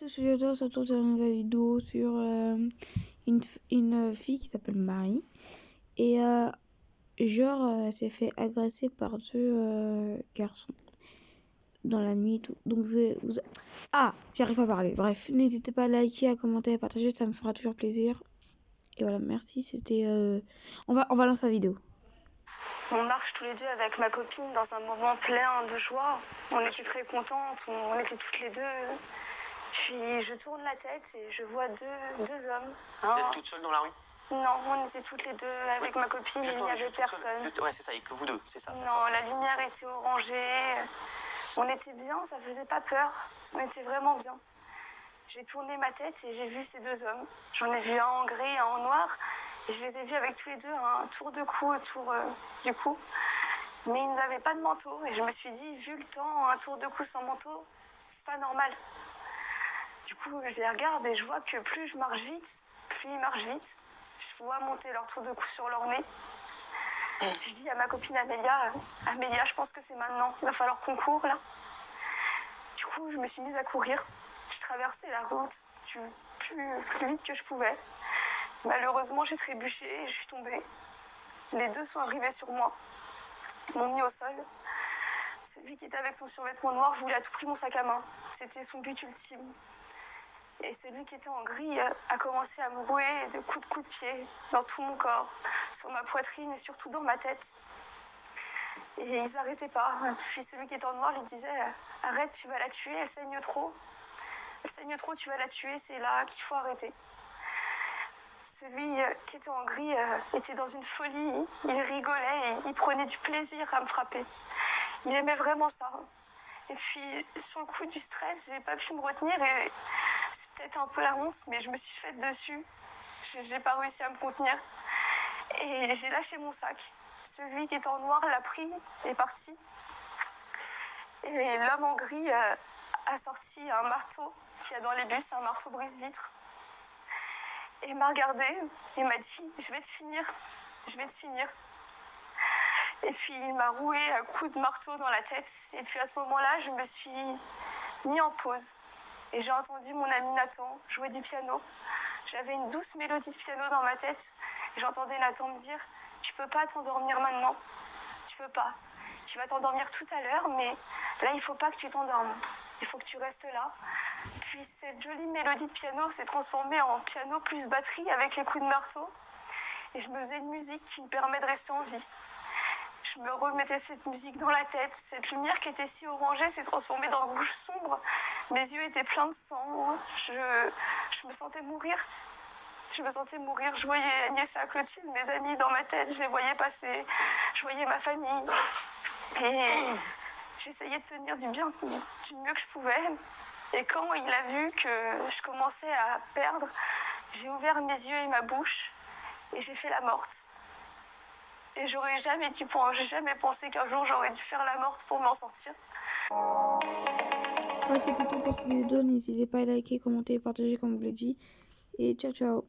Sujeto se retrouve dans une nouvelle vidéo sur une fille qui s'appelle Marie. Et elle s'est fait agresser par deux garçons dans la nuit et tout. Donc j'arrive pas à parler. Bref, n'hésitez pas à liker, à commenter, à partager, ça me fera toujours plaisir. Et voilà, merci. C'était on va lancer la vidéo. On marche tous les deux avec ma copine dans un moment plein de joie. On était très contentes, on était toutes les deux. Puis je tourne la tête et je vois deux hommes. Vous êtes toutes seules dans la rue? Non, on était toutes les deux avec ma copine et il n'y avait personne. Ouais, c'est ça, et que vous deux, c'est ça. Non, la lumière était orangée. On était bien, ça faisait pas peur. On était vraiment bien. J'ai tourné ma tête et j'ai vu ces deux hommes. J'en ai vu un en gris, un en noir. Et je les ai vus avec tous les deux un tour de cou autour du cou. Mais ils n'avaient pas de manteau. Et je me suis dit, vu le temps, un tour de cou sans manteau, c'est pas normal. Du coup, je les regarde et je vois que plus je marche vite, plus ils marchent vite. Je vois monter leur tour de cou sur leur nez. Je dis à ma copine Amélia, je pense que c'est maintenant. Il va falloir qu'on court là. Du coup, je me suis mise à courir. Je traversais la route plus vite que je pouvais. Malheureusement, j'ai trébuché et je suis tombée. Les deux sont arrivés sur moi. Ils m'ont mis au sol. Celui qui était avec son survêtement noir voulait à tout prix mon sac à main. C'était son but ultime. Et celui qui était en gris a commencé à me rouer de coups de pied dans tout mon corps, sur ma poitrine et surtout dans ma tête. Et ils n'arrêtaient pas. Puis celui qui était en noir lui disait « Arrête, tu vas la tuer, elle saigne trop. Elle saigne trop, tu vas la tuer, c'est là qu'il faut arrêter. » Celui qui était en gris était dans une folie. Il rigolait et il prenait du plaisir à me frapper. Il aimait vraiment ça. Et puis, sur le coup du stress, j'ai pas pu me retenir et c'est peut-être un peu la honte, mais je me suis faite dessus. J'ai pas réussi à me contenir. Et j'ai lâché mon sac. Celui qui était en noir l'a pris et est parti. Et l'homme en gris a sorti un marteau qu'il y a dans les bus, un marteau brise-vitre. Et m'a regardé et m'a dit « Je vais te finir. Et puis il m'a roué à coups de marteau dans la tête. Et puis à ce moment-là, je me suis mis en pause. Et j'ai entendu mon ami Nathan jouer du piano. J'avais une douce mélodie de piano dans ma tête. Et j'entendais Nathan me dire « Tu peux pas t'endormir maintenant. Tu peux pas. Tu vas t'endormir tout à l'heure, mais là, il faut pas que tu t'endormes. Il faut que tu restes là. » Puis cette jolie mélodie de piano s'est transformée en piano plus batterie avec les coups de marteau. Et je me faisais une musique qui me permet de rester en vie. Je me remettais cette musique dans la tête. Cette lumière qui était si orangée s'est transformée dans rouge sombre. Mes yeux étaient pleins de sang. Je me sentais mourir. Je voyais Agnès et Clotilde, mes amis, dans ma tête. Je les voyais passer. Je voyais ma famille. Et j'essayais de tenir du mieux que je pouvais. Et quand il a vu que je commençais à perdre, j'ai ouvert mes yeux et ma bouche et j'ai fait la morte. Et j'aurais jamais pensé qu'un jour j'aurais dû faire la morte pour m'en sortir. Ouais, c'était tout pour cette vidéo. N'hésitez pas à liker, commenter, partager comme je vous l'ai dit. Et ciao ciao.